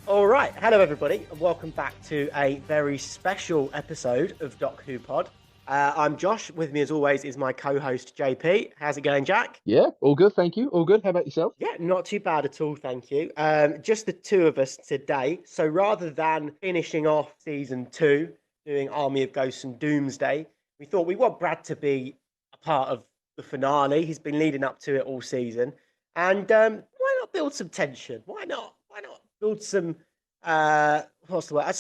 All right, hello everybody, and welcome back to a very special episode of Doc Who Pod. I'm Josh. With me, as always, is my co-host JP. How's it going, Jack? Yeah, all good, thank you. All good. How about yourself? Yeah, not too bad at all, thank you. Just the two of us today. So rather than finishing off season two, doing Army of Ghosts and Doomsday, we thought we want Brad to be a part of the finale. He's been leading up to it all season, and why not build some tension? Why not? Why not build some? What's the word?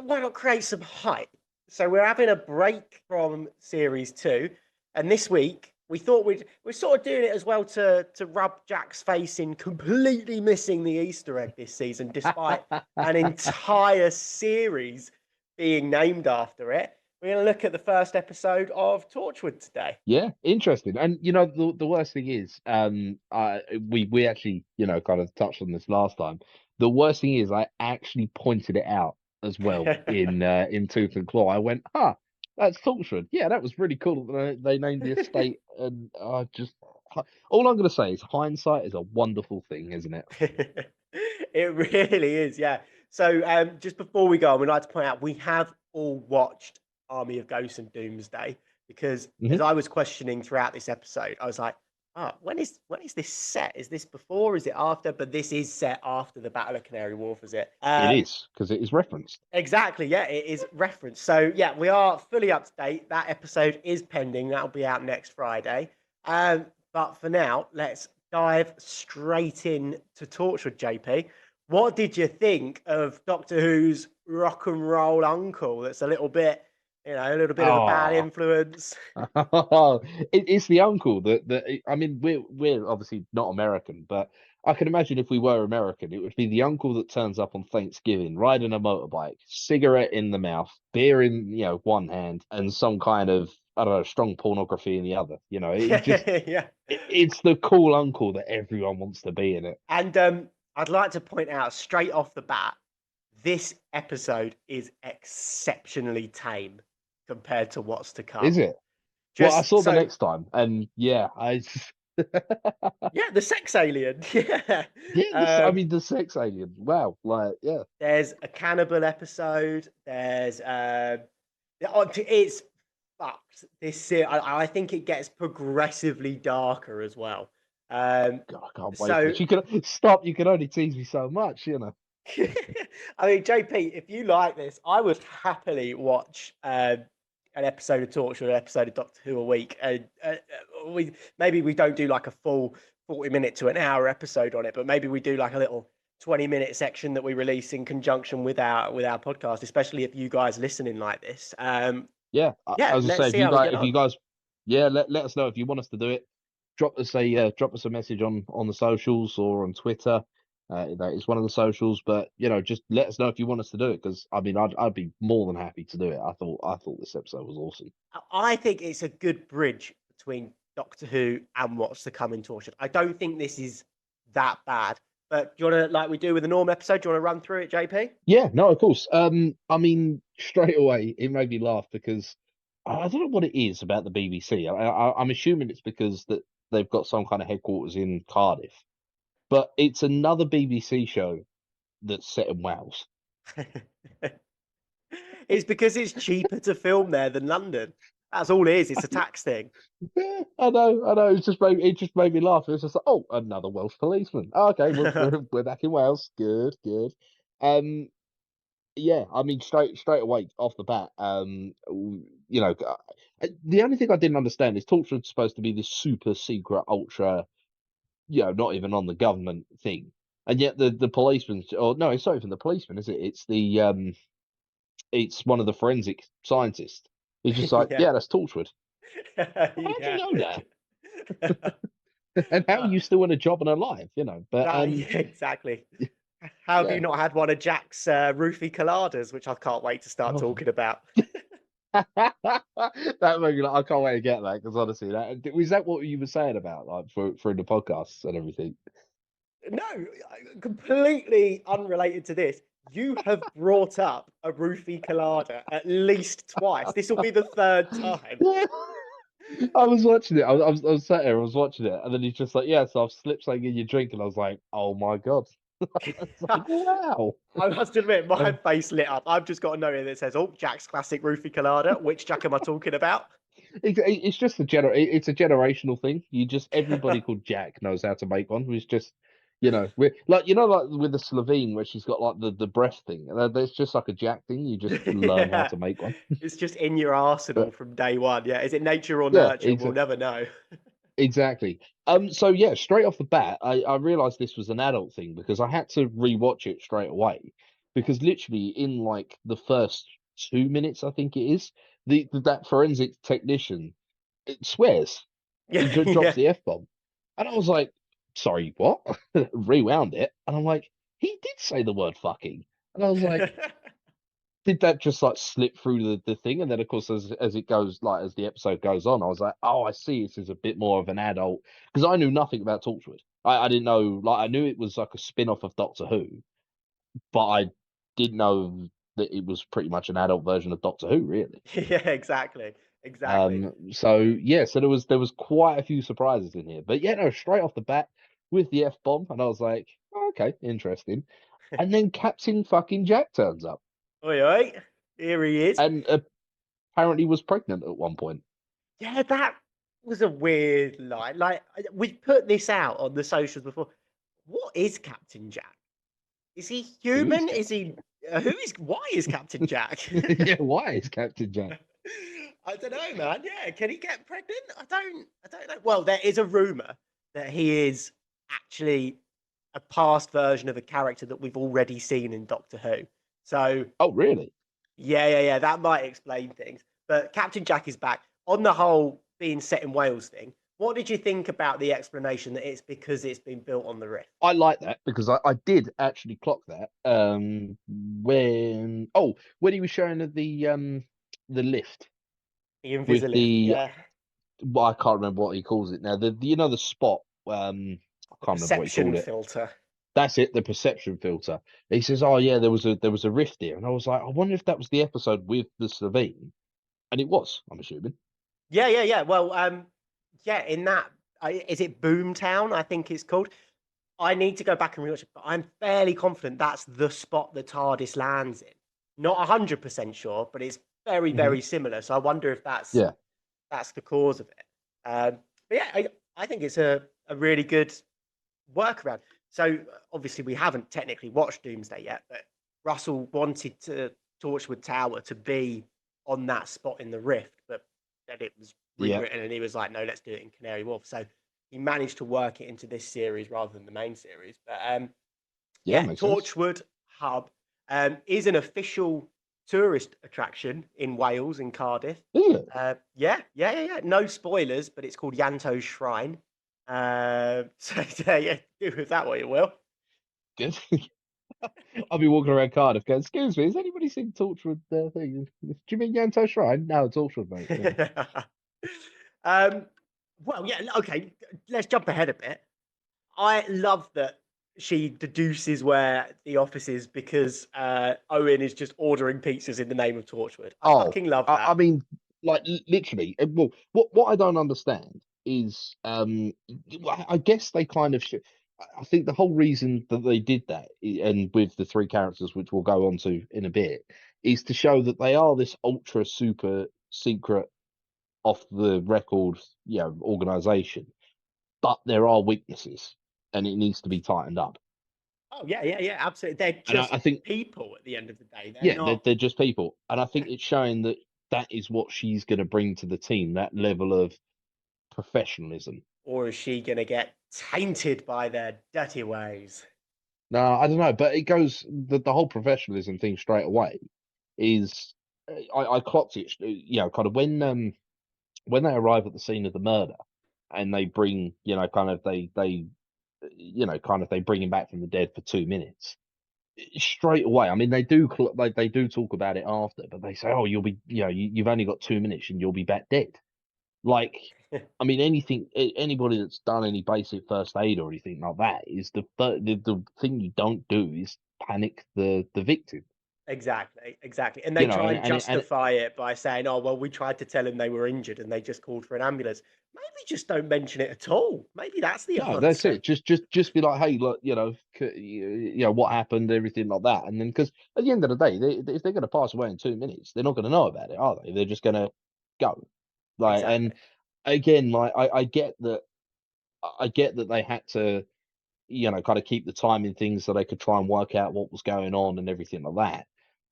Why not create some hype? So we're having a break from series two, and this week we thought we're sort of doing it as well to rub Jack's face in completely missing the Easter egg this season, despite an entire series being named after it. We're going to look at the first episode of Torchwood today. Yeah, interesting. And the worst thing is, we actually kind of touched on this last time. The worst thing is, I actually pointed it out as well in Tooth and Claw. I went, that's Torchwood. Yeah, that was really cool that they named the estate. And I just all I'm going to say is hindsight is a wonderful thing, isn't it? It really is, yeah. So just before we go on, we'd like to point out we have all watched Army of Ghosts and Doomsday, because as Hmm. I was questioning throughout this episode, I was like, when is this set? Is this before? Is it after? But this is set after the Battle of Canary Wharf, is it? It is because it is referenced. Exactly, yeah, it is referenced. So yeah, we are fully up to date. That episode is pending. That'll be out next Friday. But for now, let's dive straight in to Torchwood, JP. What did you think of Doctor Who's rock and roll uncle? That's a little bit, a little bit of a bad Oh, influence. it's the uncle that I mean, we're obviously not American, but I can imagine if we were American, it would be the uncle that turns up on Thanksgiving, riding a motorbike, cigarette in the mouth, beer in one hand, and some kind of, I don't know, strong pornography in the other. Yeah. It's the cool uncle that everyone wants to be in it. And I'd like to point out straight off the bat, this episode is exceptionally tame compared to what's to come. Is it? Well, I Just saw the so, next time, and yeah, yeah, the sex alien. Yeah. yeah, I Um, mean, the sex alien. Wow, like, yeah. there's a cannibal episode. There's it's fucked. I think it gets progressively darker as well. Um, God, I can't wait for so this. You can stop. You can only tease me so much. I mean, JP, if you like this, I would happily watch an episode of Torchwood, an episode of Doctor Who a week. And we don't do like a full 40-minute to an hour episode on it, but maybe we do like a little 20-minute section that we release in conjunction with our podcast, especially if you guys listening like this. Yeah, Yeah, as I say, let's see how we get if you on. guys, yeah, let us know if you want us to do it. Drop us a message on the socials or on Twitter. That is one of the socials, but just let us know if you want us to do it, because I mean, I'd be more than happy to do it. I thought this episode was awesome. I think it's a good bridge between Doctor Who and what's to come in Torchwood. I don't think this is that bad. But do you want to, like we do with the norm episode, do you want to run through it, JP? Yeah, no, of course. I mean, straight away, it made me laugh because I don't know what it is about the BBC. I'm assuming it's because that they've got some kind of headquarters in Cardiff, but it's another BBC show that's set in Wales. It's because it's cheaper to film there than London. That's all it is. It's a tax thing. Yeah, I know. It just made me laugh. It was just like, oh, another Welsh policeman. Oh, okay, we're back in Wales. Good, good. Um, yeah, I mean, straight away off the bat, the only thing I didn't understand is Torchwood's supposed to be this super secret, ultra, not even on the government thing, and yet the policeman, or no, it's not even the policeman, is it? It's one of the forensic scientists. He's just like, Yeah. yeah, that's Torchwood. How do you Yeah. know that? And how are Uh, you still in a job and alive? But yeah, exactly. How have you yeah. not had one of Jack's roofie colladas, which I can't wait to start Oh. talking about? That made me like, I can't wait to get that, because honestly, that what you were saying about, like, for the podcasts and everything. No, completely unrelated to this. You have brought up a roofie colada at least twice. This will be the third time. Yeah. I was watching it. I was sat here. I was watching it, and then he's just like, "Yeah, so I've slipped something in your drink," and I was like, "Oh my god!" It's like, wow. I must admit, my Um, face lit up. I've just got a note here that says, "Oh, Jack's classic roofie colada." Which Jack am I talking about? it's just it's a generational thing. Everybody called Jack knows how to make one. It's just, we're like, like with the Slovene where she's got like the breath thing. There's just like a Jack thing. You just learn how Yeah, to make one. it's just in your arsenal But from day one. Yeah, is it nature or yeah, nurture? We'll never know. exactly. So yeah, straight off the bat, I realized this was an adult thing because I had to rewatch it straight away because literally in like the first 2 minutes, I think it is, that forensic technician it swears. He Yeah, drops yeah. the F bomb. And I was like, sorry, what? Rewound it. And I'm like, he did say the word fucking. And I was like, did that just like slip through the thing? And then of course as it goes, like as the episode goes on, I was like, oh, I see this is a bit more of an adult because I knew nothing about Torchwood. I didn't know, like I knew it was like a spin-off of Doctor Who, but I didn't know that it was pretty much an adult version of Doctor Who, really. Yeah, exactly. Exactly. So yeah, so there was quite a few surprises in here. But yeah, no, straight off the bat with the F bomb, and I was like, oh, okay, interesting. And then Captain fucking Jack turns up Oi, oi. Here he is. and apparently was pregnant at one point. Yeah, that was a weird line. Like, we've put this out on the socials before. What is Captain Jack? Is he Who is human? Is Captain he? Who is? Why is Captain Jack? Jack? Yeah, why is Captain Jack? I don't know, man. Yeah, can he get pregnant? I don't know. Well, there is a rumor that he is actually a past version of a character that we've already seen in Doctor Who. So Oh, really? yeah. That might explain things. But Captain Jack is back. On the whole, being set in Wales thing, what did you think about the explanation that it's because it's been built on the Rift? I like that because I did actually clock that. When he was showing the lift The with Invisilift, the yeah. well, I can't remember what he calls it now. The spot. I The can't remember what he perception called it. filter. That's it, the perception filter. He says, "Oh yeah, there was a rift here," and I was like, "I wonder if that was the episode with the Slovene," and it was. I'm assuming. Yeah. Well, yeah, in that, is it Boomtown? I think it's called. I need to go back and rewatch it, but I'm fairly confident that's the spot the TARDIS lands in. Not 100% sure, but it's very, Hmm. very similar. So I wonder if Yeah, that's the cause of it. But yeah, I think it's a really good workaround. So obviously we haven't technically watched Doomsday yet, but Russell wanted Torchwood Tower to be on that spot in the Rift, but then it was yeah, rewritten and he was like, no, let's do it in Canary Wharf. So he managed to work it into this series rather than the main series. But yeah. yeah, Makes sense. Torchwood Hub is an official tourist attraction in Wales, in Cardiff. Is it Yeah. No spoilers, but it's called Yanto's Shrine. So yeah, do with that what you will. good? I'll be walking around Cardiff going, "Excuse me, has anybody seen Torchwood thing? Do you mean Yanto Shrine? No, Torchwood, mate. Yeah. um, well, yeah, okay. Let's jump ahead a bit. I love that she deduces where the office is because Owen is just ordering pizzas in the name of Torchwood. I Oh, fucking love I that. mean, like literally. Well, what I don't understand is, I guess they kind of. I think the whole reason that they did that, and with the three characters, which we'll go on to in a bit, is to show that they are this ultra super secret, off the record, organization. But there are weaknesses, and it needs to be tightened up. Oh yeah, absolutely. They're And just I think, people at the end of the day. They're yeah, they're, not. they're just people, and I think it's showing that that is what she's going to bring to the team, that level of professionalism. Or is she gonna get tainted by their dirty ways? No, I don't know, but it goes the whole professionalism thing straight away is I clocked it, kind of when they arrive at the scene of the murder and they bring, kind of they kind of they bring him back from the dead for 2 minutes straight away. I mean, they do talk about it after, but they say, "Oh, you'll be, you've only got 2 minutes and you'll be back dead." Like, I mean, anybody that's done any basic first aid or anything like that is the thing you don't do is panic the victim. Exactly. And they You know, try and and justify it by saying, "Oh, well, we tried to tell them they were injured and they just called for an ambulance." Maybe just don't mention it at all. Maybe that's the no, that's answer. it. Just be like, hey, look, you know what happened, everything like that, and then because at the end of the day, if they're going to pass away in 2 minutes, they're not going to know about it, are they? They're just going to go. Like, and Exactly. again, like I get that they had to, kind of keep the timing things so they could try and work out what was going on and everything like that.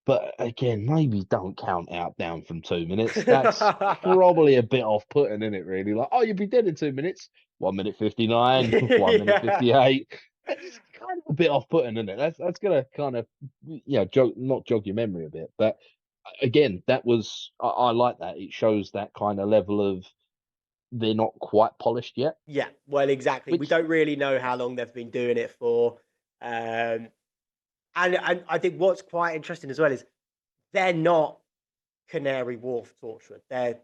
But again, maybe don't count out down from 2 minutes. That's probably a bit off putting, isn't it, really? Like, oh, you'll be dead in 2 minutes. 1 minute 59, 1 minute Yeah. 58. It's kind of a bit off putting, isn't it? That's gonna kind of not jog your memory a bit. But again, that was I like that. It shows that kind of level of they're not quite polished yet. Yeah, well, exactly. We Which don't really know how long they've been doing it for. Um, and I think what's quite interesting as well is they're not Canary Wharf Torchwood. They're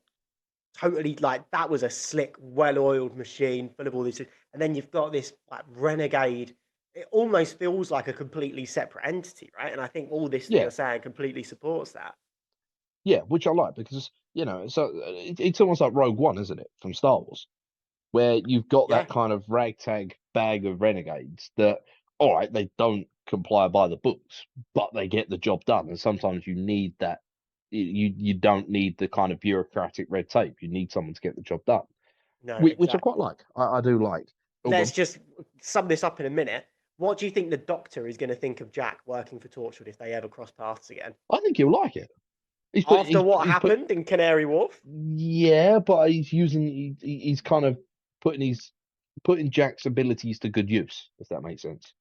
totally like that was a slick, well-oiled machine full of all this, and then you've got this like renegade. It almost feels like a completely separate entity, right? And I think all this that yeah, you're saying completely supports that. yeah, which I like because it's almost like Rogue One, isn't it, from Star Wars, where you've got Yeah, that kind of ragtag bag of renegades that, all right, they don't comply by the books, but they get the job done. And sometimes you need that. You don't need the kind of bureaucratic red tape. You need someone to get the job done, no, which I quite exactly. like. I do like. Oh, Let's gone. just sum this up in a minute. What do you think the Doctor is going to think of Jack working for Torchwood if they ever cross paths again? I think you'll like it. After what He's put happened in Canary Wharf, yeah, but he's kind of putting Jack's abilities to good use, if that makes sense.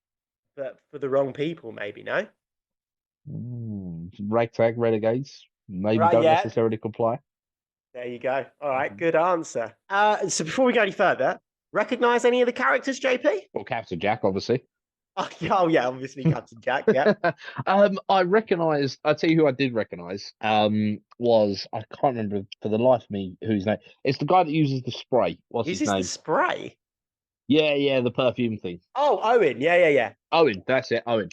but for the wrong people, maybe no. Ragtag renegades maybe Right? don't Yeah. necessarily comply. There you go. All right. Mhm. Good answer. So before we go any further, recognize any of the characters, JP? Well, Captain Jack, obviously. Oh yeah, obviously Captain Jack. Yeah. I recognise. I tell you who I did recognise. Was I can't remember for the life of me whose name. It's the guy that uses the spray. What's his Uses the name? spray. Yeah, the perfume thing. Oh, Owen. Yeah. Owen, that's it. Owen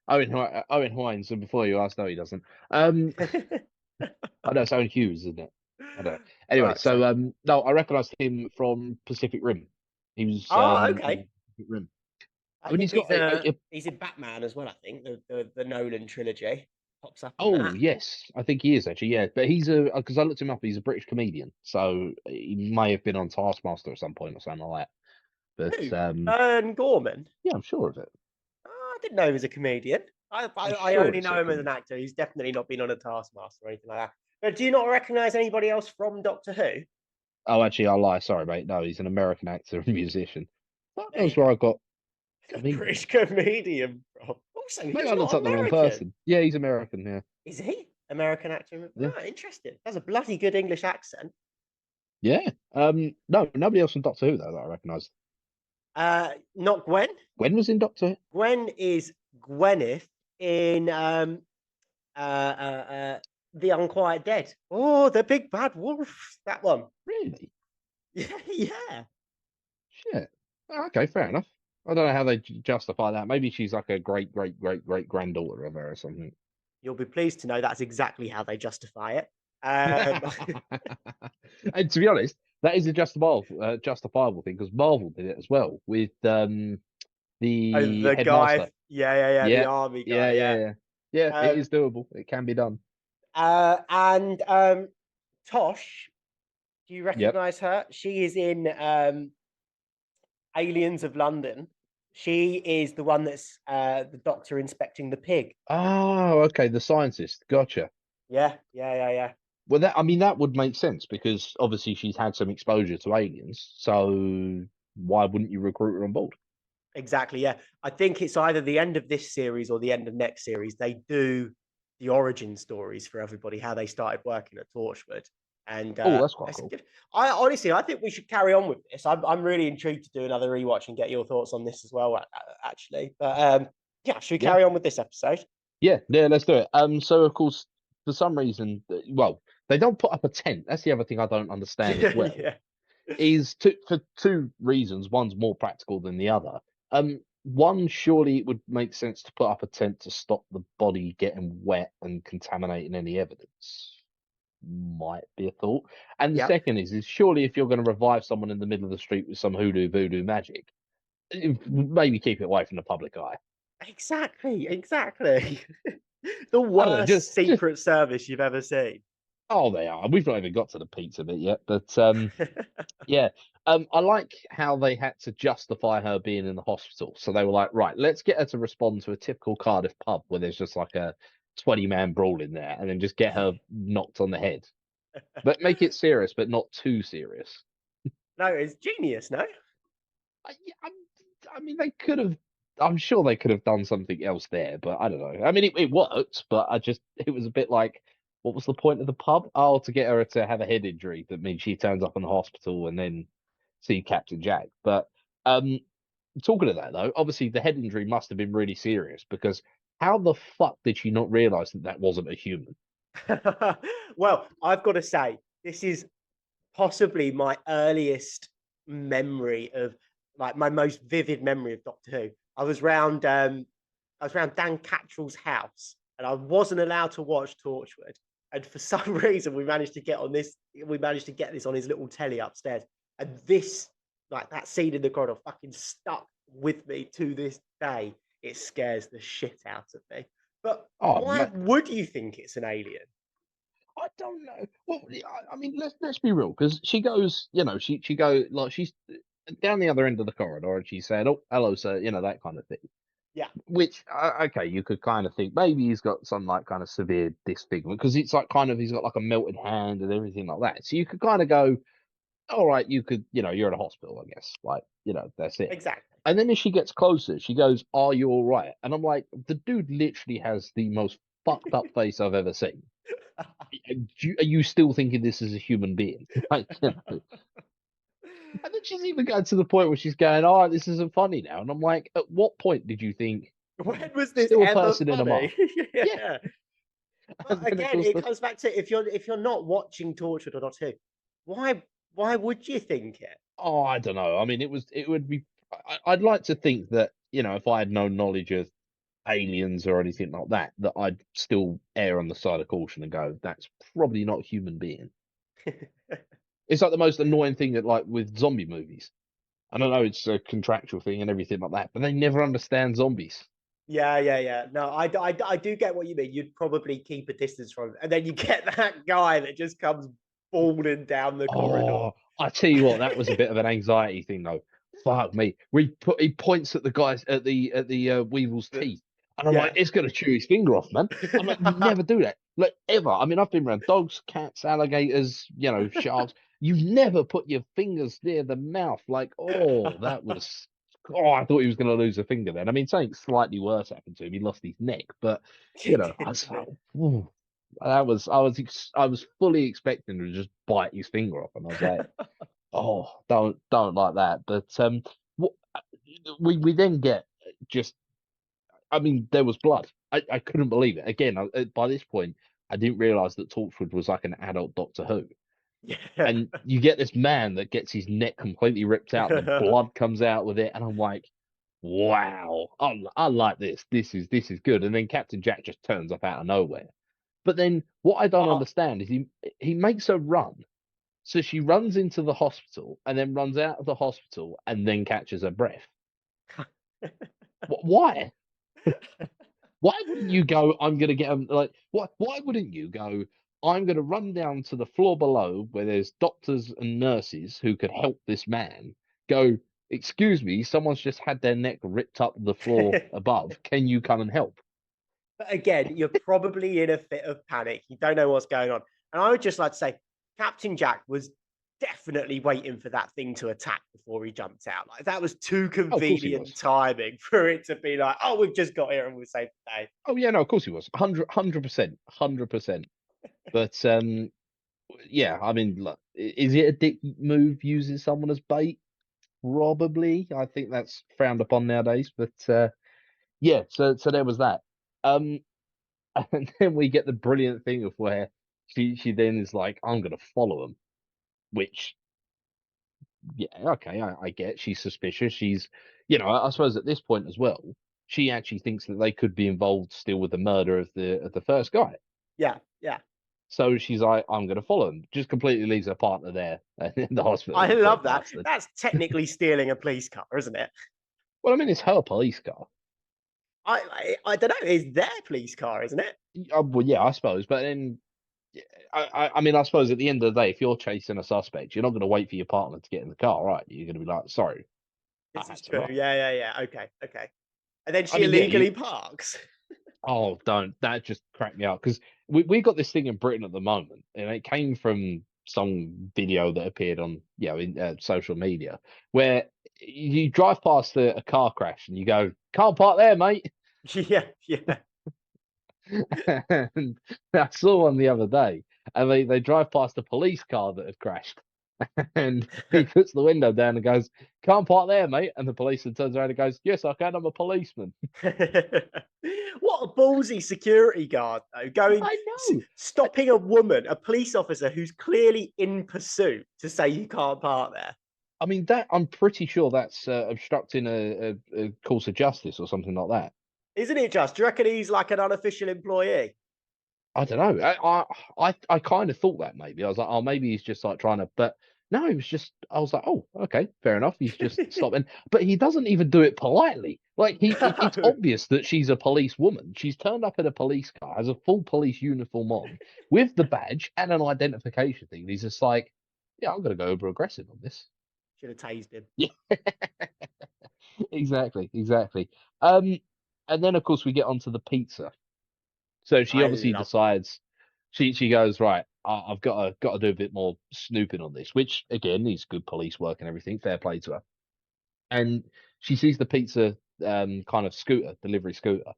Hines. And before you ask, no, he doesn't. Yeah. I know it's Owen Hughes, isn't it? I don't know. Anyway, Right. So. so no, I recognised him from Pacific Rim. He was Oh, in okay. Pacific Rim. I I mean, think he's got he's in Batman as well. I think the Nolan trilogy pops up in oh that. yes, I think he is actually, yeah. But he's a because I looked him up. He's a British comedian, so he may have been on Taskmaster at some point or something like that. Who? But Ern Gorman. yeah, I'm sure of it. Oh, I didn't know he was a comedian. I'm I sure only it's know a him as an comedian. actor. He's definitely not been on a Taskmaster or anything like that. But do you not recognise anybody else from Doctor Who? Oh, actually, I lie. Sorry, mate. No, he's an American actor and musician. That There you knows where go. I got A comedian British from. comedian from. Also, Maybe he's I looked not up the wrong American. person. Yeah, he's American. Yeah, Is he? American actor. yeah, Oh, interesting. That's a bloody good English accent. yeah. No, nobody else from Doctor Who though that I recognised. Not Gwen. Gwen was in Doctor Who. Gwen is Gwyneth in uh, uh, uh, The Unquiet Dead. Oh, the big bad wolf. That one. Really? Yeah. Shit. Oh, okay, fair enough. I don't know how they justify that. Maybe she's like a great granddaughter of her or something. You'll be pleased to know that's exactly how they justify it. And to be honest, that is a justifiable thing because Marvel did it as well with Oh, the the guy. headmaster. Yeah. The Yeah, army yeah, guy. yeah, Yeah. yeah. Yeah, it Um, is doable. It can be done. and Tosh, do you Yep. recognise her? She is in Aliens of London. She is the one that's the doctor inspecting the pig. Oh, okay. The scientist. Gotcha. Yeah. Well, that I mean that would make sense because obviously she's had some exposure to aliens. So why wouldn't you recruit her on board? Exactly. Yeah. I think it's either the end of this series or the end of next series. They do the origin stories for everybody, how they started working at Torchwood. And Oh, that's quite it's cool. good. I think we should carry on with this. I'm really intrigued to do another rewatch and get your thoughts on this as well, actually. But yeah, should we Yeah. carry on with this episode? Yeah, let's do it. So of course, for some reason, well, they don't put up a tent. That's the other thing I don't understand as well. Yeah. Is for two reasons. One's more practical than the other. one, surely it would make sense to put up a tent to stop the body getting wet and contaminating any evidence. Might be a thought. And the Yep. second is surely if you're going to revive someone in the middle of the street with some hoodoo voodoo magic, maybe keep it away from the public eye. Exactly. Exactly. The I don't know, worst just Secret Service you've ever seen. oh, they are. We've not even got to the pizza bit yet, but yeah. I like how they had to justify her being in the hospital. So they were like, right, let's get her to respond to a typical Cardiff pub where there's just like a 20-man brawl in there, and then just get her knocked on the head. But make it serious, but not too serious. No, it's genius, no? Yeah, I mean, they could have. I'm sure they could have done something else there, but I don't know. I mean, it worked, but it was a bit like, what was the point of the pub? Oh, to get her to have a head injury that means she turns up in the hospital and then see Captain Jack. But um, talking of that though, obviously the head injury must have been really serious because how the fuck did she not realize that that wasn't a human? Well, I've got to say, this is possibly my earliest memory of like my most vivid memory of Doctor Who. I was round Dan Cattrall's house and I wasn't allowed to watch Torchwood. And for some reason we managed to get this on his little telly upstairs. And this, like that scene in the corridor fucking stuck with me to this day. It scares the shit out of me. But Oh, why would you think it's an alien? I don't know. Well, yeah, I mean, let's be real, because she goes, she go like she's down the other end of the corridor, and she said, "Oh, hello, sir," that kind of thing. Yeah, Which, okay, you could kind of think maybe he's got some like kind of severe disfigurement because it's like kind of he's got like a melted hand and everything like that. So you could kind of go, all right, you could, you're in a hospital, I guess, like, that's it. exactly. And then as she gets closer, she goes, "Are you all right?" And I'm like, the dude literally has the most fucked up face I've ever seen. Are you still thinking this is a human being? Like, and then she's even going to the point where she's going, "Oh, this isn't funny now." And I'm like, at what point did you think When was this still a ever person in a funny? mask? Yeah. Yeah. But And then of again, course it comes back to if you're not watching Torchwood or not who, why would you think it? oh, I don't know. I mean, it would be. I'd like to think that if I had no knowledge of aliens or anything like that, that I'd still err on the side of caution and go, "That's probably not a human being." It's like the most annoying thing that like with zombie movies. I don't know it's a contractual thing and everything like that, but they never understand zombies. Yeah, yeah, yeah. No, I do get what you mean. You'd probably keep a distance from it. And then you get that guy that just comes falling down the corridor. Oh, I tell you what, that was a bit of an anxiety thing though. Fuck me. He points at the guys at the Weevil's The- teeth, and I'm like, yeah. it's gonna chew his finger off, man. I'm like, you never do that, like ever. I mean, I've been around dogs, cats, alligators, sharks. You never put your fingers near the mouth. Like, oh, that was. Oh, I thought he was going to lose a finger then. I mean, something slightly worse happened to him. He lost his neck, but I was like, "Ooh." I was fully expecting to just bite his finger off, and I was like, "Oh, don't like that." But what, we then get just, I mean, there was blood. I couldn't believe it. Again, by this point, I didn't realize that Torchwood was like an adult Doctor Who, Yeah. and you get this man that gets his neck completely ripped out, the blood comes out with it, and I'm like, "Wow, I like this. This is good." And then Captain Jack just turns up out of nowhere. But then what I don't Oh, understand is he makes her run. So she runs into the hospital and then runs out of the hospital and then catches her breath. Why? Why wouldn't you go, I'm gonna get him like what why wouldn't you go, I'm gonna run down to the floor below where there's doctors and nurses who could help this man, go, excuse me, someone's just had their neck ripped up the floor above. Can you come and help? but again, you're probably in a fit of panic. You don't know what's going on. And I would just like to say, Captain Jack was definitely waiting for that thing to attack before he jumped out. Like that was too Oh, of course he convenient was. timing for it to be like, oh, we've just got here and we'll save the day. Oh yeah, no, of course he was. 100%. 100%. But yeah, I mean, look, is it a dick move using someone as bait? Probably. I think that's frowned upon nowadays. But yeah, so there was that. Um, and then we get the brilliant thing of where she then is like, "I'm gonna follow him," which yeah, okay, I get. She's suspicious. She's I suppose at this point as well, she actually thinks that they could be involved still with the murder of the first guy. Yeah, yeah. So she's like, I'm going to follow him. Just completely leaves her partner there in the hospital, I the poor love that. bastard. That's technically stealing a police car, isn't it? Well, I mean, it's her police car. I don't know. It's their police car, isn't it? Well, yeah, I suppose. But then, I mean, I suppose at the end of the day, if you're chasing a suspect, you're not going to wait for your partner to get in the car, right? You're going to be like, sorry, I This had is to true. run. Yeah, yeah, yeah. Okay, okay. And then I she mean, yeah, you. illegally parks. Oh, don't. That just cracked me up because we got this thing in Britain at the moment, and it came from some video that appeared on, in social media, where you drive past a car crash and you go, "Can't park there, mate." Yeah, yeah. And I saw one the other day, and they drive past a police car that had crashed, and he puts the window down and goes, "Can't park there, mate." And the policeman turns around and goes, "Yes, I can. I'm a policeman." What a ballsy security guard, though, I know. stopping a woman, a police officer who's clearly in pursuit, to say you can't park there. I mean, that I'm pretty sure that's obstructing a course of justice or something like that. Isn't it just? Do you reckon he's like an unofficial employee? I don't know. I kind of thought that maybe. I was like, oh, maybe he's just like trying to. But no, he was just. I was like, oh, okay, fair enough. He's just stopping, but he doesn't even do it politely. Like it's No. obvious that she's a police woman. She's turned up in a police car, has a full police uniform on, with the badge and an identification thing. And he's just like, yeah, I'm gonna go over aggressive on this. Should have tased him. Yeah. Exactly, exactly. Um, and then of course we get onto the pizza. So she I obviously love. decides she goes, right. I've got to do a bit more snooping on this, which again is good police work and everything. Fair play to her. And she sees the pizza kind of scooter, delivery scooter.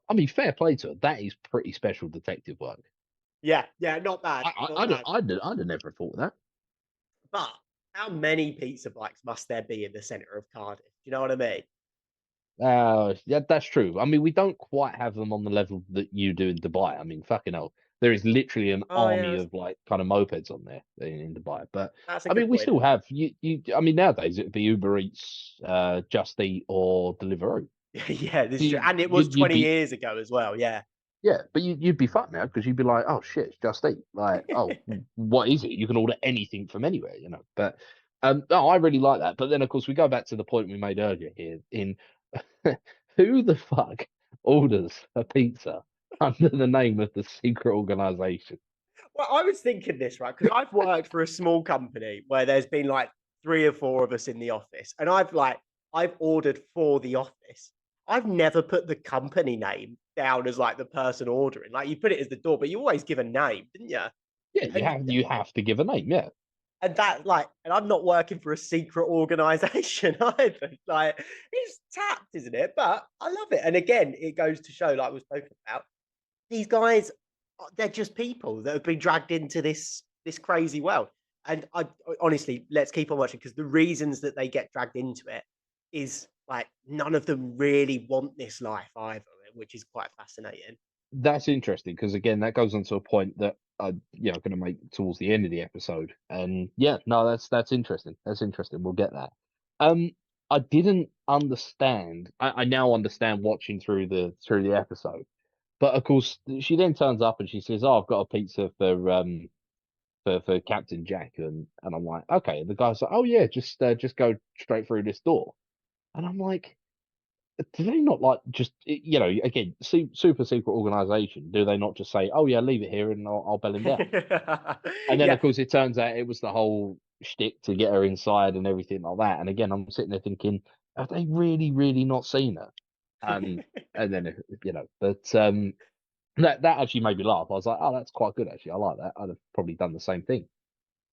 I mean, fair play to her. That is pretty special detective work. Yeah, yeah, not bad, I I not bad. I'd have never thought of that. But how many pizza bikes must there be in the centre of Cardiff? Do you know what I mean? Yeah, that's true. I mean, we don't quite have them on the level that you do in Dubai. I mean, fucking hell, there is literally an Oh yeah, army of like kind of mopeds on there in Dubai. But that's a I mean, good we point. still have you. I mean, nowadays it'd be Uber Eats, Just Eat, or Deliveroo. Yeah, this is true. You, And it was you'd 20 be years ago as well. Yeah. yeah, but you'd be fucked now because you'd be like, oh shit, it's Just Eat. Like, oh, what is it? You can order anything from anywhere. But no, I really like that. But then of course we go back to the point we made earlier here in who the fuck orders a pizza under the name of the secret organization? Well, I was thinking this, right? Because I've worked for a small company where there's been like three or four of us in the office, and I've ordered for the office. I've never put the company name down as like the person ordering. Like you put it as the door, but you always give a name, didn't you? Yeah, you And have to give a name. Yeah, and I'm not working for a secret organization either. Like it's tapped, isn't it? But I love it. And again, it goes to show, like we've spoken about, these guys, they're just people that have been dragged into this crazy world. And honestly, let's keep on watching because the reasons that they get dragged into it is like none of them really want this life either, which is quite fascinating. that's interesting because again, that goes on to a point that going to make towards the end of the episode. And yeah, no, that's interesting. That's interesting. We'll get that. Um, I didn't understand. I now understand watching through the episode. But of course, she then turns up and she says, "Oh, I've got a pizza for Captain Jack," and I'm like, "Okay." The guy's like, "Oh yeah, just go straight through this door," and I'm like, "Do they not like just again super secret organization? Do they not just say, 'Oh yeah, leave it here and I'll bell him down'?" And then Yeah. of course it turns out it was the whole shtick to get her inside and everything like that. And again, I'm sitting there thinking, have they really not seen her? And then but that actually made me laugh. I was like, "Oh, that's quite good, actually. I like that." I'd have probably done the same thing.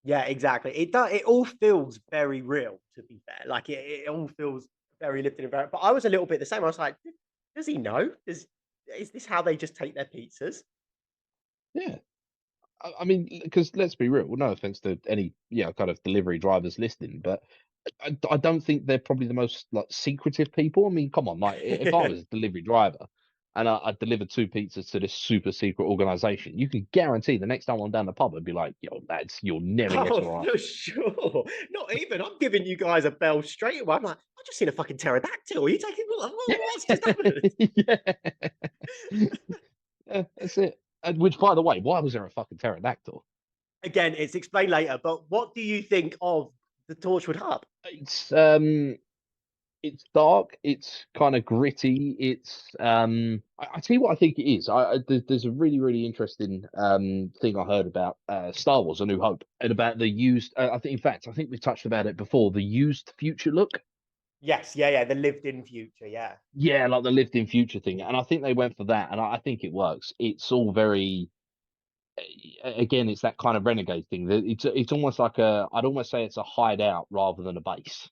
Yeah, exactly. It does. It all feels very real, to be fair. Like it all feels very lived in environment. But I was a little bit the same. I was like, does he know? Is this how they just take their pizzas? Yeah. I mean, because let's be real. No offense to any, kind of delivery drivers listening, but I don't think they're probably the most like secretive people. I mean, come on, like if I was a delivery driver, and I delivered 2 pizzas to this super secret organization. You can guarantee the next time I'm down the pub, I'd be like, "Yo, lads, you'll never guess Oh, where I." for sure. Not even. I'm giving you guys a bell straight away. I'm like, I just seen a fucking pterodactyl. Are you taking what's just happened? Yeah. Yeah, that's it. And which, by the way, why was there a fucking pterodactyl? Again, it's explained later, but what do you think of the Torchwood Hub? It's it's dark. It's kind of gritty. I tell you what I think it is. There's a really interesting thing I heard about Star Wars: A New Hope, and about the used. I think, in fact, I think we touched about it before. The used future look. Yes, yeah, the lived-in future, yeah. Yeah, like the lived in future thing. And I think they went for that, and I think it works. It's all very, again, it's that kind of renegade thing. It's almost like I'd almost say it's a hideout rather than a base.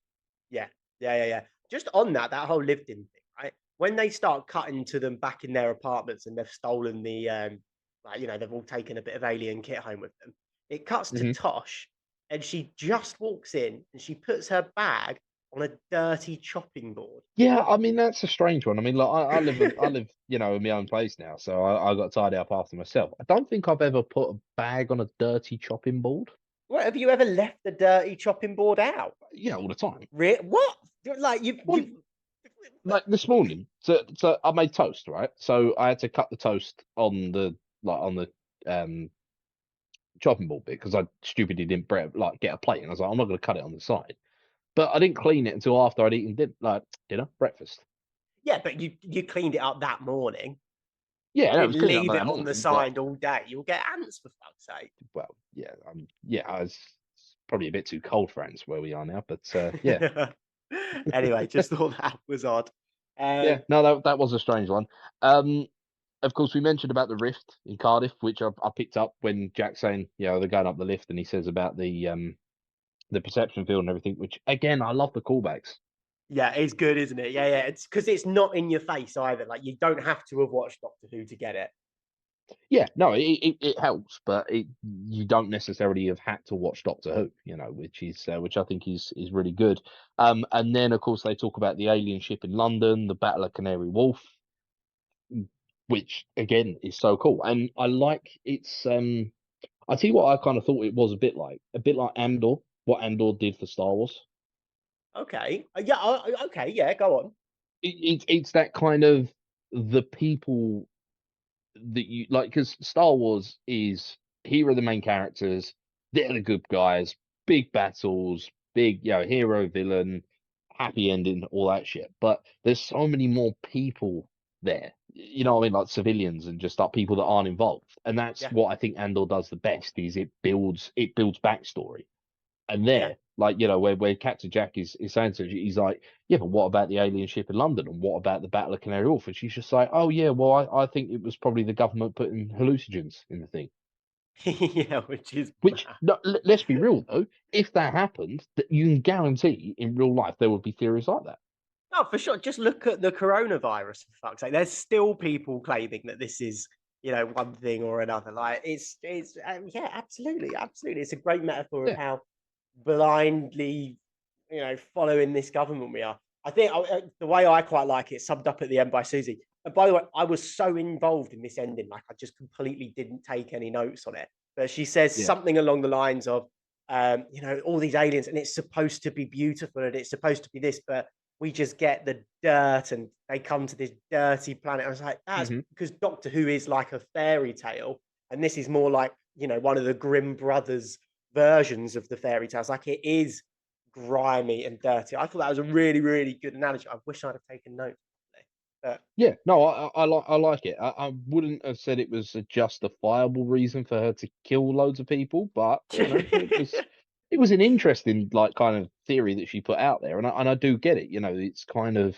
Yeah. Yeah. Just on that whole lived-in thing, right? When they start cutting to them back in their apartments and they've stolen the, like, they've all taken a bit of alien kit home with them. It cuts to Hmm. Tosh, and she just walks in and she puts her bag on a dirty chopping board. Yeah, I mean that's a strange one. I mean, like I live, in my own place now, so I got tidy up after myself. I don't think I've ever put a bag on a dirty chopping board. What, have you ever left the dirty chopping board out? Yeah, all the time. What? Like Well, you've like this morning, so I made toast, right? So I had to cut the toast on the um chopping board bit because I stupidly didn't get a plate, and I was like, I'm not going to cut it on the side. But I didn't clean it until after I'd eaten dinner, breakfast. Yeah, but you cleaned it up that morning. Yeah, You no, it was didn't cleaning up leave that it on the morning, but side all day. You'll get ants for fuck's sake. well, yeah, I was probably a bit too cold for ants where we are now, but yeah, Anyway, just thought that was odd. yeah, Um, no, that was a strange one. Um, of course, we mentioned about the rift in Cardiff, which I picked up when Jack's saying, they're going up the lift, and he says about the perception field and everything. Which again, I love the callbacks. yeah, it's good, isn't it? Yeah. It's because it's not in your face either. Like you don't have to have watched Doctor Who to get it. Yeah, no, it helps, but you don't necessarily have had to watch Doctor Who, which I think is really good. And then of course they talk about the alien ship in London, the Battle of Canary Wharf, which again is so cool. And I like it's. I tell you what, I kind of thought it was a bit like Andor, what Andor did for Star Wars. Okay. Yeah. Okay. Yeah. Go on. It's that kind of the people that you like, because Star Wars is here are the main characters, they're the good guys, big battles, big hero villain, happy ending, all that shit. But there's so many more people there. You know what I mean? Like civilians and just like people that aren't involved. And that's Yeah. what I think Andor does the best is it builds backstory. And Yeah. there, like, where Captain Jack is saying to her, he's like, yeah, but what about the alien ship in London? And what about the Battle of Canary Wharf? And she's just like, oh, yeah, well, I think it was probably the government putting hallucinogens in the thing. Yeah. Which is Which, mad. no, let's be real, though. If that happened, that you can guarantee in real life there would be theories like that. No, for sure. Just look at the coronavirus, for fuck's sake. There's still people claiming that this is, one thing or another. Like yeah, absolutely. It's a great metaphor of Yeah. how blindly, following this government we are. I think the way I quite like it summed up at the end by Susie. And by the way, I was so involved in this ending, like I just completely didn't take any notes on it. But she says Yeah. something along the lines of, all these aliens, and it's supposed to be beautiful and it's supposed to be this, but we just get the dirt and they come to this dirty planet. I was like, that's Hmm. because Doctor Who is like a fairy tale, and this is more like, one of the Grimm brothers versions of the fairy tales. Like it is grimy and dirty. I thought that was a really, really good analogy. I wish I'd have taken notes. But Yeah, no, I like it. I wouldn't have said it was a justifiable reason for her to kill loads of people, but it was an interesting like kind of theory that she put out there, and I do get it. It's kind of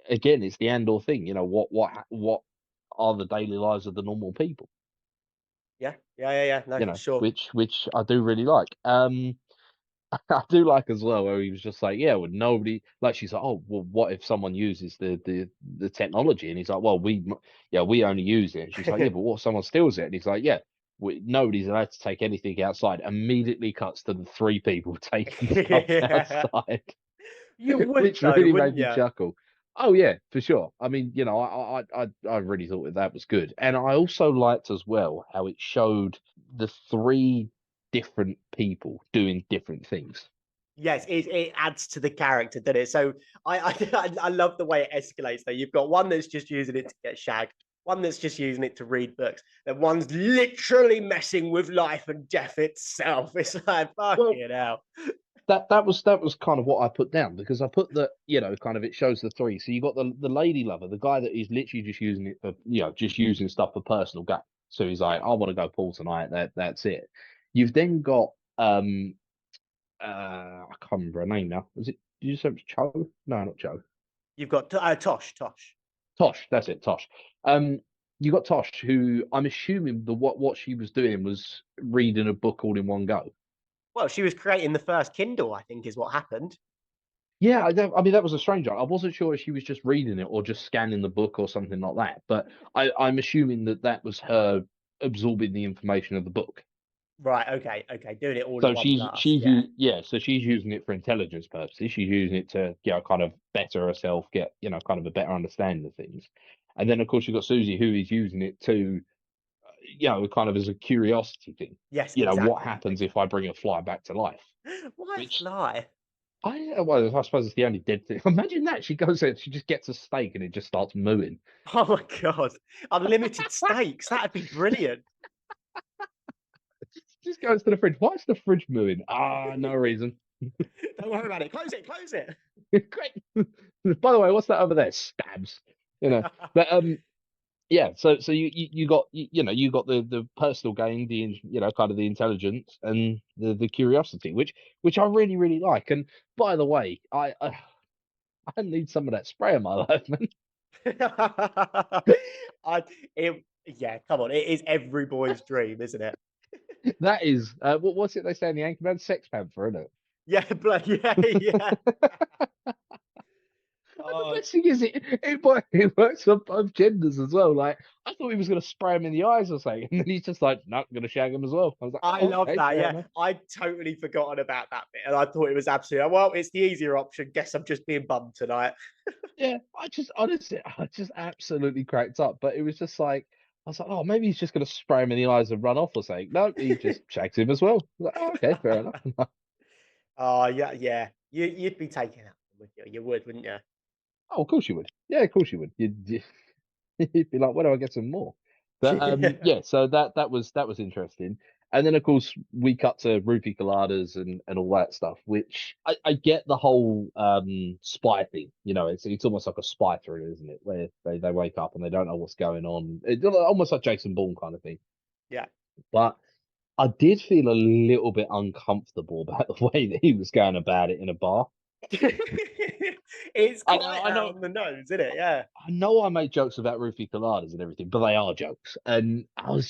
again, it's the Andor thing. What are the daily lives of the normal people? yeah. No, for sure. Which I do really like. I do like as well where he was just like, yeah, well, nobody like she's like, oh, well, what if someone uses the technology? And he's like, well, we only use it. And she's like, yeah, but what if someone steals it? And he's like, yeah, nobody's allowed to take anything outside. Immediately cuts to the 3 people taking stuff Yeah. outside, You would which though, really made wouldn't me you? chuckle. Oh yeah, for sure. I mean, I really thought that was good, and I also liked as well how it showed the three different people doing different things. Yes, it adds to the character, doesn't it? So I love the way it escalates. Though you've got one that's just using it to get shagged, one that's just using it to read books, and one's literally messing with life and death itself. It's like Well, fucking hell. that was kind of what I put down because I put that kind of it shows the three. So you got the lady lover, the guy that is literally just using it for just using stuff for personal gain. So he's Yeah, like, I want to go pool tonight. That's it. You've then got I can't remember her name now. Was it? Did you say it was Cho? No, not Cho. you've got Tosh. Tosh. That's it. Tosh. Um, you got Tosh, who I'm assuming what she was doing was reading a book all in one go. Well, she was creating the first Kindle, I think, is what happened. Yeah, I mean that was a strange one. I wasn't sure if she was just reading it or just scanning the book or something like that. But I'm assuming that was her absorbing the information of the book. Right. Okay. Okay. Doing it all in So one blast. Yeah. so she's using it for intelligence purposes. She's using it to kind of better herself, get kind of a better understanding of things. And then of course you've got Susie who is using it to kind of as a curiosity thing. Yes. What Exactly. happens if I bring a fly back to life? Why Which fly? well, I suppose it's the only dead thing. Imagine that she goes there, she just gets a steak and it just starts mooing. Oh my god! Unlimited steaks. That'd be brilliant. Just goes to the fridge. Why is the fridge mooing? Ah, no reason. Don't worry about it. Close it. Close it. Great. By the way, what's that over there? Stabs. You know. But yeah. So you got you got the personal gain, the kind of the intelligence and the curiosity, which I really like. And by the way, I need some of that spray in my life, man. Yeah, come on. It is every boy's dream, isn't it? That is what's it they say in the Anchorman? Sex Panther, isn't it? Yeah, yeah, yeah. And the Oh, best thing is, it works on both genders as well. Like, I thought he was going to spray him in the eyes or something, and then he's just like, no, I'm going to shag him as well. I was like, I oh, love okay, that. fair Yeah, enough. I'd totally forgotten about that bit, and I thought it was absolutely well. It's the easier option. Guess I'm just being bummed tonight. Yeah, honestly, I just absolutely cracked up. But it was just like, I was like, oh, maybe he's just going to spray him in the eyes and run off or something. No, he just shags him as well. I was like, oh, okay, fair enough. Oh yeah, yeah. You'd be taking that, would you? You would, wouldn't you? Oh, of course you would. Yeah, of course you would. You'd be like, where do I get some more? But Yeah. yeah, so that was interesting. And then of course we cut to rupee coladas and all that stuff, which I get the whole spy thing. It's almost like a spy thriller, isn't it? Where they wake up and they don't know what's going on. It's almost like Jason Bourne kind of thing. Yeah. But I did feel a little bit uncomfortable about the way that he was going about it in a bar. It's I know, quite I know, on the nose, isn't it? Yeah. I know I make jokes about roofie coladas and everything, but they are jokes. And I was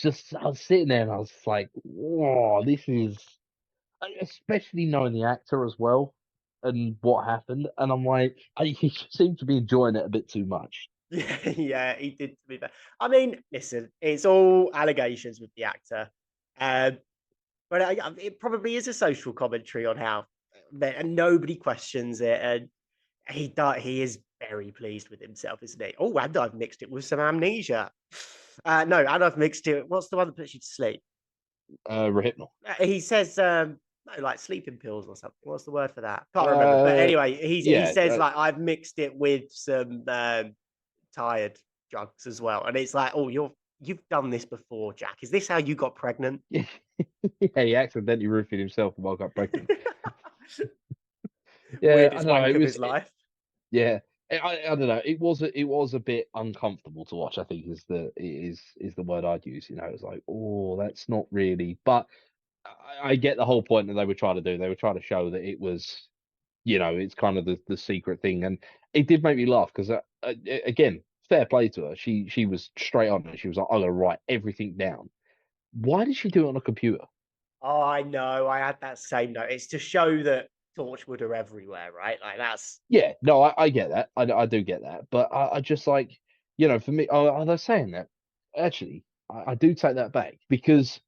sitting there and I was like, whoa, this is, especially knowing the actor as well and what happened. And I'm like, he seemed to be enjoying it a bit too much. Yeah, yeah, he did to be fair. I mean, listen, it's all allegations with the actor. Um, but it probably is a social commentary on how and nobody questions it. And he is very pleased with himself, isn't he? Oh, and I've mixed it with some amnesia. No, and I've mixed it. What's the one that puts you to sleep? Rehypnol. He says no, like sleeping pills or something. What's the word for that? Can't remember. But Uh, anyway, he yeah, says like I've mixed it with some tired drugs as well. And it's like, oh, you've done this before, Jack. Is this how you got pregnant? yeah, yeah, he accidentally roofied himself and got pregnant. Yeah, I Weirdest don't know. wank of his life. Yeah, I don't know. It was a bit uncomfortable to watch. I think is the word I'd use. It's like, oh, that's not really. But I get the whole point that they were trying to do. They were trying to show that it was, it's kind of the secret thing, and it did make me laugh because again, fair play to her. She was straight on it. She was like, I'm gonna write everything down. Why did she do it on a computer? Oh, I know. I had that same note. It's to show that Torchwood are everywhere, right? Like that's Yeah, no, I get that. I do get that. But I just like, for me, they're saying that. Actually, I do take that back because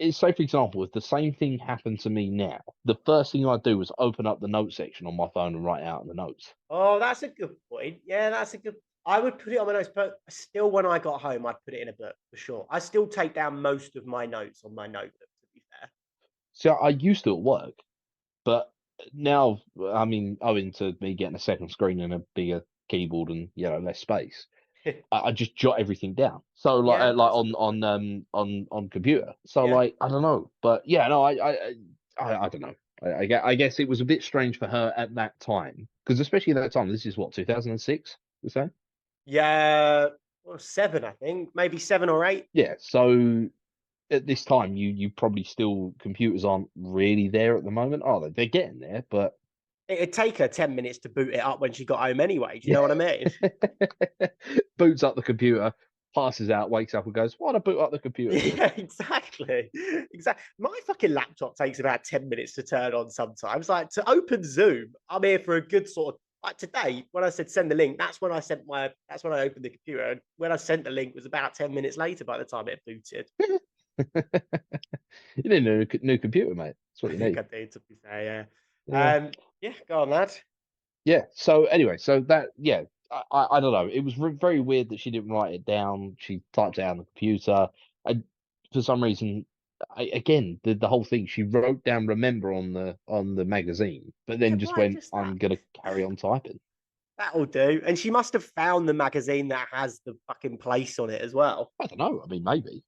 say for example, if the same thing happened to me now, the first thing I'd do was open up the notes section on my phone and write out in the notes. Oh, that's a good point. Yeah, that's a good. I would put it on my notes, but still, when I got home, I'd put it in a book for sure. I still take down most of my notes on my notebook. To be So I used to at work, but now, I mean, owing to me getting a second screen and a bigger keyboard and less space, fair. I just jot everything down. So like Yeah, like that's a good point. on computer. So Yeah. like I don't know, but yeah, no, I don't know. I guess it was a bit strange for her at that time because especially at that time, this is what 2006. We say. Yeah. Well, seven, I think. Maybe 7 or 8. Yeah. So at this time, you probably still computers aren't really there at the moment, are they? They're getting there, but It'd take her 10 minutes to boot it up when she got home anyway. Do you yeah. know what I mean? Boots up the computer, passes out, wakes up and goes, "Why'd I boot up the computer for?" Yeah, exactly. Exactly. My fucking laptop takes about 10 minutes to turn on sometimes. Like to open Zoom, I'm here for a good sort of like today, when I said send the link, that's when I opened the computer. And when I sent the link it was about 10 minutes later by the time it booted. You need a new computer, mate. That's what I you think need. I did, to be fair, Yeah. yeah. Yeah, go on, lad. Yeah. So anyway, so that yeah, I don't know. It was very weird that she didn't write it down. She typed it out on the computer. I for some reason, again the whole thing. She wrote down "remember" on the magazine, but Yeah, then just why went, just that? "I'm gonna carry on typing." That'll do. And she must have found the magazine that has the fucking place on it as well. I don't know. I mean, maybe.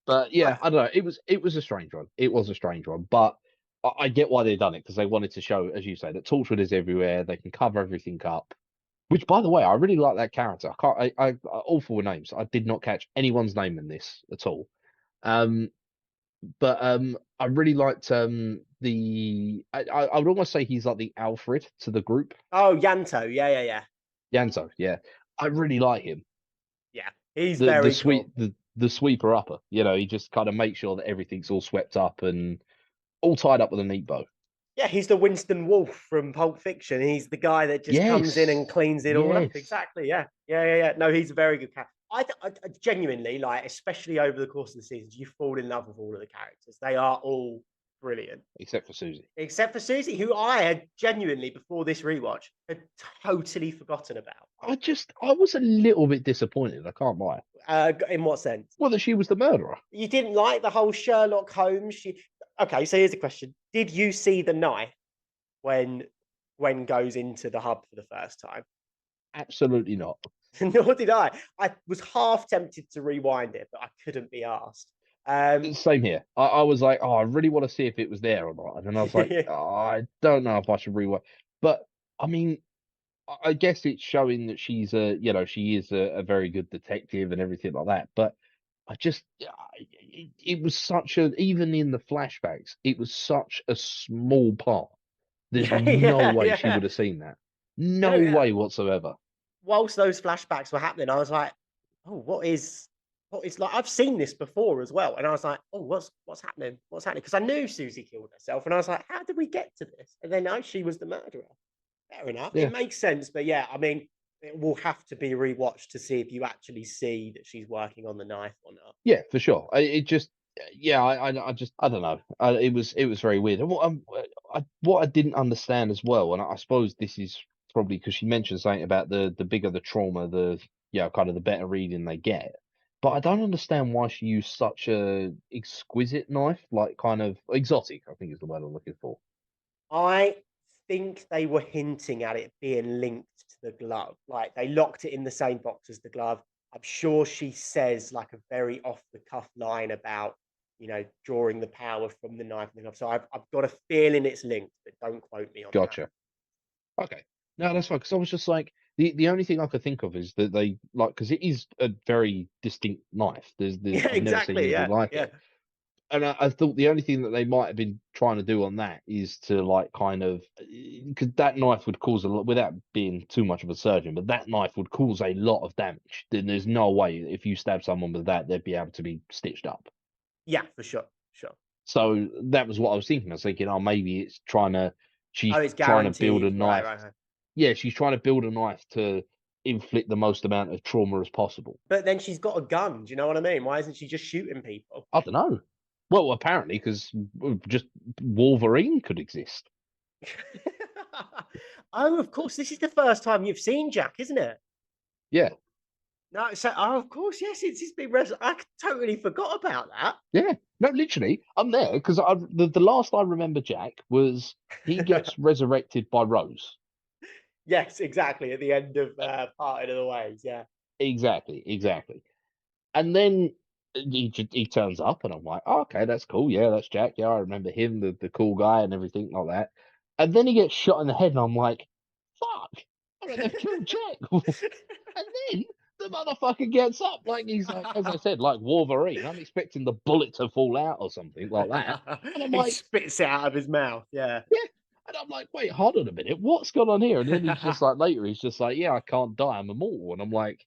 But yeah, Like, I don't know. It was a strange one. It was a strange one, but I get why they've done it because they wanted to show, as you say, that Torchwood is everywhere. They can cover everything up. Which, by the way, I really like that character. I can't. I all four names. I did not catch anyone's name in this at all. Um, but I really liked the. I would almost say he's like the Alfred to the group. oh, Yanto. Yeah. Yanto, yeah, I really like him. Yeah, he's The very sweet cool. the sweeper upper. He just kind of makes sure that everything's all swept up and all tied up with a neat bow. Yeah, he's the Winston Wolf from Pulp Fiction. He's the guy that just comes in and Yes, cleans it all up. yes, Exactly. Yeah. No, he's a very good character. I genuinely like, especially over the course of the seasons, you fall in love with all of the characters. They are all brilliant, except for Susie. except for Susie, who I had genuinely before this rewatch had totally forgotten about. I was a little bit disappointed. I can't lie. In what sense? Well, that she was the murderer. You didn't like the whole Sherlock Holmes. Okay, so here's the question: did you see the knife when Gwen goes into the hub for the first time? Absolutely not. Nor did I. I was half tempted to rewind it, but I couldn't be asked. Same here. I was like, oh, I really want to see if it was there or not. And then I was like, oh, I don't know if I should rewind. But I mean, I guess it's showing that she is a very good detective and everything like that. But it was even in the flashbacks, it was such a small part. There's no way she Yeah. would have seen that. You No know, way whatsoever. whilst those flashbacks were happening, I was like, "Oh, what is like?" I've seen this before as well, and I was like, "Oh, what's happening? What's happening?" Because I knew Susie killed herself, and I was like, "How did we get to this?" And then no, she was the murderer. Fair enough. It Yeah. makes sense, but yeah, I mean, it will have to be rewatched to see if you actually see that she's working on the knife or not. Yeah, for sure. It just, yeah, I just, I don't know. It was very weird. And what I didn't understand as well, and I suppose this is probably because she mentioned something about the bigger the trauma, the kind of the better reading they get. But I don't understand why she used such a exquisite knife, like kind of exotic, I think is the word I'm looking for. I think they were hinting at it being linked to the glove. Like they locked it in the same box as the glove. I'm sure she says like a very off the cuff line about, drawing the power from the knife and the glove. So I've got a feeling it's linked, but don't quote me on that. Gotcha. Okay. No, that's fine. Because I was just like, the only thing I could think of is that they like, because it is a very distinct knife. There's Yeah, I've never seen exactly. anything Yeah, like yeah. it. And I thought the only thing that they might have been trying to do on that is to like kind of because that knife would cause a lot without being too much of a surgeon, but that knife would cause a lot of damage. Then there's no way if you stab someone with that, they'd be able to be stitched up. Yeah, for sure. Sure. So that was what I was thinking. I was thinking, oh, maybe she's Oh, it's trying to build a guaranteed. Right, knife. right. Yeah, she's trying to build a knife to inflict the most amount of trauma as possible. But then she's got a gun. Do you know what I mean? Why isn't she just shooting people? I don't know. Well, apparently, because just Wolverine could exist. Oh, of course, this is the first time you've seen Jack, isn't it? Yeah, No, so of course, yes, it's been I totally forgot about that. yeah. No, literally, I'm there because the last I remember Jack was he gets resurrected by Rose. Yes, exactly. At the end of Uh, Parting of the Ways, yeah. Exactly, exactly. And then he turns up, and I'm like, oh, okay, that's cool. Yeah, that's Jack. Yeah, I remember him, the cool guy, and everything like that. And then he gets shot in the head, and I'm like, fuck! I mean, they've killed Jack. And then the motherfucker gets up, like he's like, as I said, like Wolverine. I'm expecting the bullet to fall out or something like that. And I'm He like, spits it out of his mouth. Yeah. yeah. And I'm like, wait, hold on a minute, what's going on here? And then he's just like, later, he's just like, yeah, I can't die, I'm immortal. And I'm like,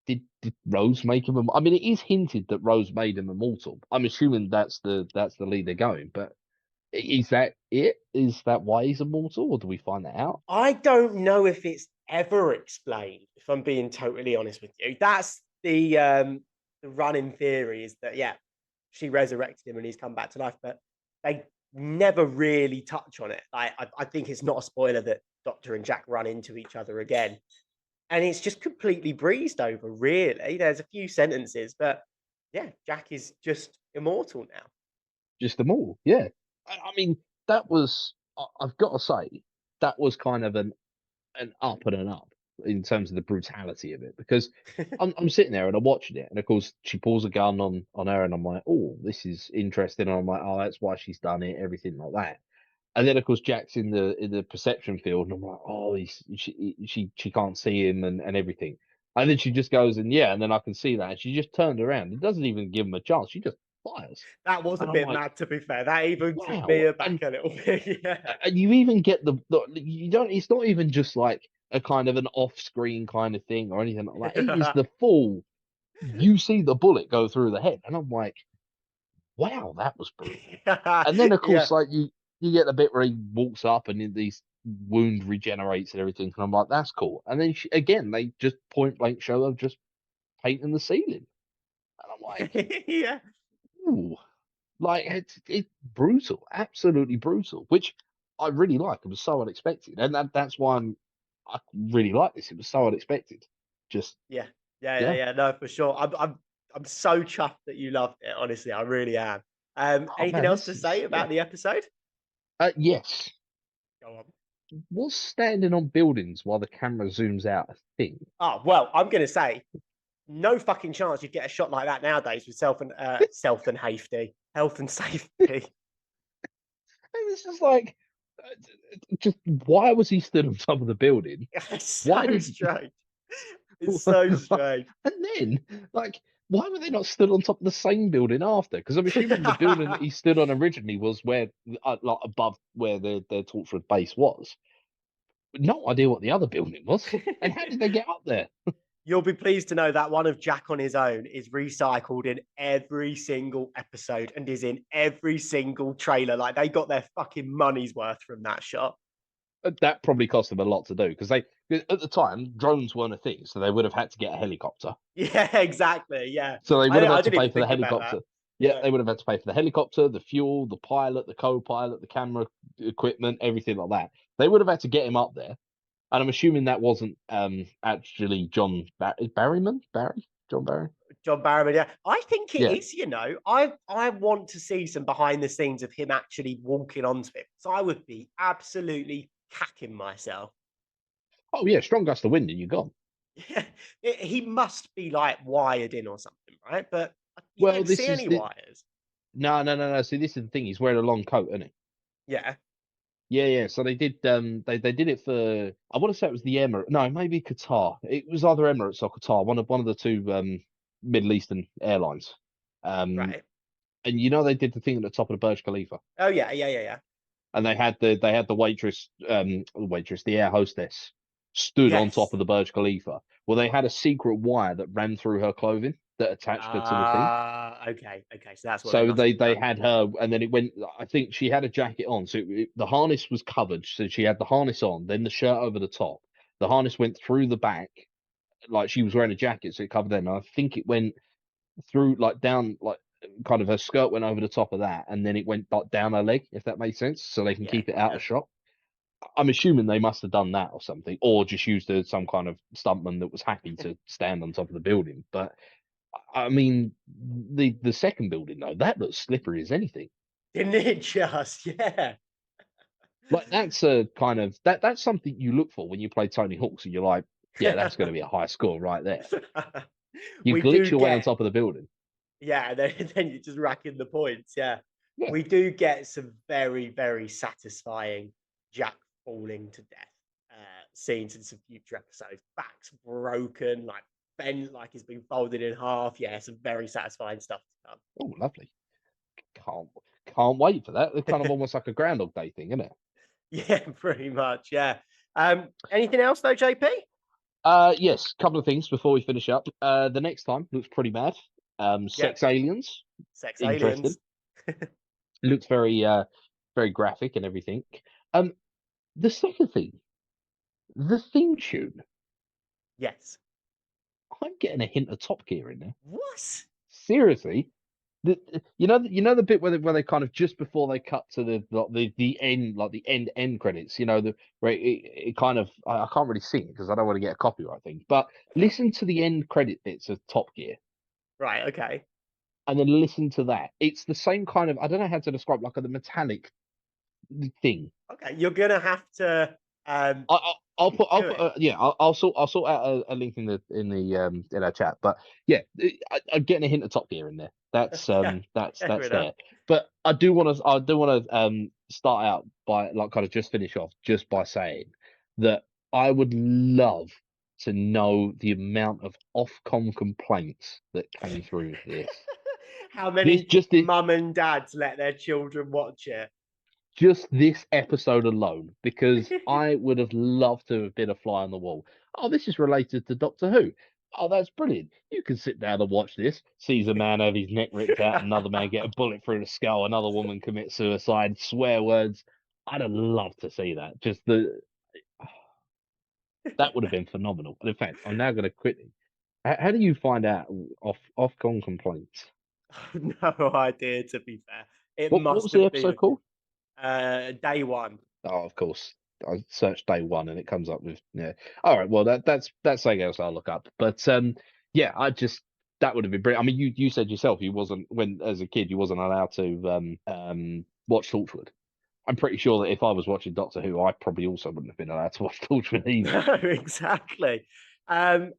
did Rose make him? I mean, it is hinted that Rose made him immortal. I'm assuming that's the lead they're going. But is that it? Is that why he's immortal, or do we find that out? I don't know if it's ever explained, if I'm being totally honest with you. That's the running theory is that yeah, she resurrected him and he's come back to life, but they never really touch on it. I think it's not a spoiler that Doctor and Jack run into each other again. And it's just completely breezed over, really. There's a few sentences, but yeah, Jack is just immortal now. Just immortal? Yeah. I mean, that was. I've got to say, that was kind of an up and an up in terms of the brutality of it because I'm sitting there and I'm watching it, and of course she pulls a gun on her, and I'm like, oh, this is interesting. And I'm like, oh, that's why she's done it, everything like that. And then of course Jack's in the perception field, and I'm like, oh, she can't see him and everything. And then she just goes and yeah, and then I can see that, and she just turned around. It doesn't even give him a chance. She just fires, That was a and I'm bit like, mad, to be fair. That even took me wow. aback a little bit. Yeah. And you even get the you don't. It's not even just like a kind of an off-screen kind of thing or anything like that. It is the full. You see the bullet go through the head, and I'm like, wow, that was brutal. And then of Yeah. course, like you get the bit where he walks up and these wound regenerates and everything, and I'm like, that's cool. And then again, they just point blank show of just painting the ceiling, and I'm like, Yeah. ooh, like it's brutal, absolutely brutal, which I really like. It was so unexpected, and that's why I really like this. It was so unexpected. Just Yeah. Yeah. Yeah. yeah. Yeah. No, for sure. I'm so chuffed that you loved it. Honestly, I really am. Oh Anything man, else this to is say yeah. about the episode? Yes. Go on. Was standing on buildings while the camera zooms out a thing? Oh well, I'm gonna say no fucking chance you'd get a shot like that nowadays with self and safety, health and safety. It was just like, just why was he stood on top of the building? It's Why so did? strange. It's so strange. And then, like, why were they not stood on top of the same building after? Because I'm assuming the building that he stood on originally was where, like, above where their Torchwood base was. No idea what the other building was. And how did they get up there? You'll be pleased to know that one of Jack on his own is recycled in every single episode and is in every single trailer. Like they got their fucking money's worth from that shot. That probably cost them a lot to do because at the time, drones weren't a thing. So they would have had to get a helicopter. Yeah, exactly. Yeah. So they would have I had to didn't pay even for the think about that. helicopter. Yeah, Yeah. they would have had to pay for the helicopter, the fuel, the pilot, the co-pilot, the camera equipment, everything like that. They would have had to get him up there. And I'm assuming that wasn't actually Barryman? Barry? John Barry? John Barrowman, yeah. I think it Yeah. is, you know. I want to see some behind the scenes of him actually walking onto it. So I would be absolutely cacking myself. Oh yeah, strong gust of wind and you're gone. Yeah. He must be like wired in or something, right? But you Well, don't see this is any the wires. no. See, this is the thing. He's wearing a long coat, isn't he? Yeah. Yeah, yeah. So they did they did it for I want to say it was the Emirates. No, maybe Qatar. It was either Emirates or Qatar, one of the two Middle Eastern airlines. Um Right. and they did the thing at the top of the Burj Khalifa. Oh yeah, yeah, yeah, yeah. And they had the waitress, the air hostess stood on top Yes. of the Burj Khalifa. Well, they had a secret wire that ran through her clothing that attached her to the thing. Ah, okay, okay. So that's what they So must have they done. had her, and then it went. I think she had a jacket on, so the harness was covered. So she had the harness on, then the shirt over the top. The harness went through the back, like she was wearing a jacket, so it covered them. And I think it went through, like down, like kind of her skirt went over the top of that, and then it went down her leg, if that makes sense, so they can Yeah, keep it out yeah. of shot. I'm assuming they must have done that or something, or just used some kind of stuntman that was happy to stand on top of the building. But I mean, the second building though, that looks slippery as anything. Didn't it just? Yeah. Like that's a kind of that's something you look for when you play Tony Hawk. So you're like, yeah, that's going to be a high score right there. You We glitch do your way on get, top of the building. yeah, then you're just racking the points. Yeah. Yeah. We do get some very, very satisfying Jack falling to death scenes in some future episodes. Back's broken, like bent, like he's been folded in half. Yeah, some very satisfying stuff to Oh, lovely. Can't can't wait for that. It's kind of come. almost like a Groundhog Day thing, isn't it? Yeah, pretty much. Yeah. Anything else though, JP? Yes, couple of things before we finish up. The next time looks pretty bad. Yep. Sex aliens, Sex interesting. aliens. Looks very graphic and everything. Um, the second thing, the theme tune. Yes. I'm getting a hint of Top Gear in there. What? Seriously, the bit where they kind of just before they cut to the end, like the end credits. Where it kind of I can't really sing it because I don't want to get a copyright thing. But listen to the end credit bits of Top Gear, Right. Okay. and then listen to that. It's the same kind of, I don't know how to describe, like the metallic thing. Okay. You're gonna have to I'll do put it. yeah, I'll sort out a link in our chat. But yeah, I'm getting a hint of Top Gear in there. That's Yeah. Fair that's enough. there. But I do want to start out by like kind of just finish off just by saying that I would love to know the amount of Ofcom complaints that came through this. How This many just this mum and dads let their children watch it? just this episode alone, because I would have loved to have been a fly on the wall. Oh, this is related to Doctor Who. Oh, that's brilliant. You can sit down and watch this. Sees a man have his neck ripped out, another man get a bullet through the skull, another woman commit suicide, swear words. I'd have loved to see that. That would have been phenomenal. And in fact, I'm now going to quit. How do you find out Ofcom complaints? No idea, to be fair. It What must was the have episode been called? day one. Oh, of course. I searched day one and it comes up with yeah. All right, well that's something else I'll look up. But yeah, that would have been brilliant. I mean, you said yourself you wasn't when as a kid you wasn't allowed to watch Torchwood. I'm pretty sure that if I was watching Doctor Who, I probably also wouldn't have been allowed to watch Torchwood either. No, exactly. Um,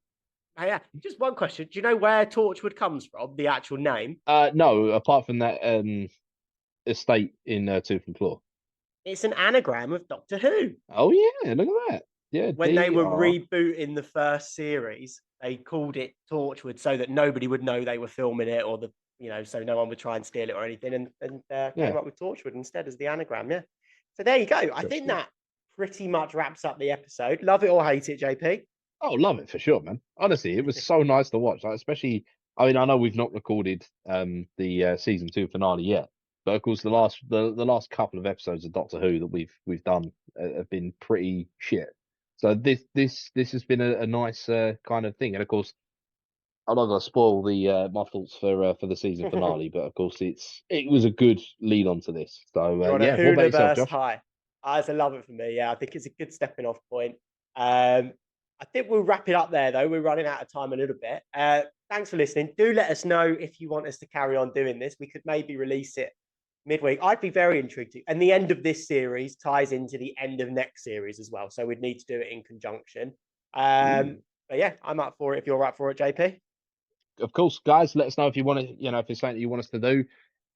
yeah, just one question. Do you know where Torchwood comes from? The actual name? No, apart from that estate in Tooth and Claw. It's an anagram of Doctor Who. Oh yeah, look at that. Yeah, When they were DR. rebooting the first series, they called it Torchwood so that nobody would know they were filming it, or so no one would try and steal it or anything, and Yeah, came up with Torchwood instead as the anagram. Yeah. So there you go. I think interesting. that pretty much wraps up the episode. Love it or hate it, JP. Oh, love it for sure, man. Honestly, it was so nice to watch. Like, especially, I mean, I know we've not recorded the season 2 finale yet, but of course, the last couple of episodes of Doctor Who that we've done have been pretty shit. So this has been a nice kind of thing, and of course, I'm not gonna spoil the my thoughts for the season finale, but of course, it was a good lead on to this. So You're on a yeah, what about yourself, Hooniverse Josh? high. I just love it for me. Yeah, I think it's a good stepping off point. I think we'll wrap it up there, though. We're running out of time a little bit. Thanks for listening. Do let us know if you want us to carry on doing this. We could maybe release it midweek. I'd be very intrigued. And the end of this series ties into the end of next series as well. So we'd need to do it in conjunction. Ooh. But yeah, I'm up for it if you're up for it, JP. Of course, guys, let us know if you want to, if it's something you want us to do,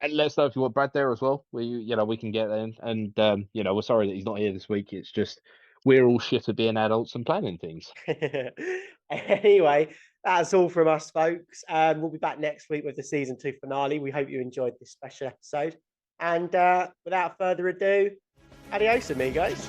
and let us know if you want Brad there as well. We can get in, and we're sorry that he's not here this week. It's just we're all shit at being adults and planning things. Anyway, that's all from us, folks. We'll be back next week with the season 2 finale. We hope you enjoyed this special episode. And without further ado, adios, amigos.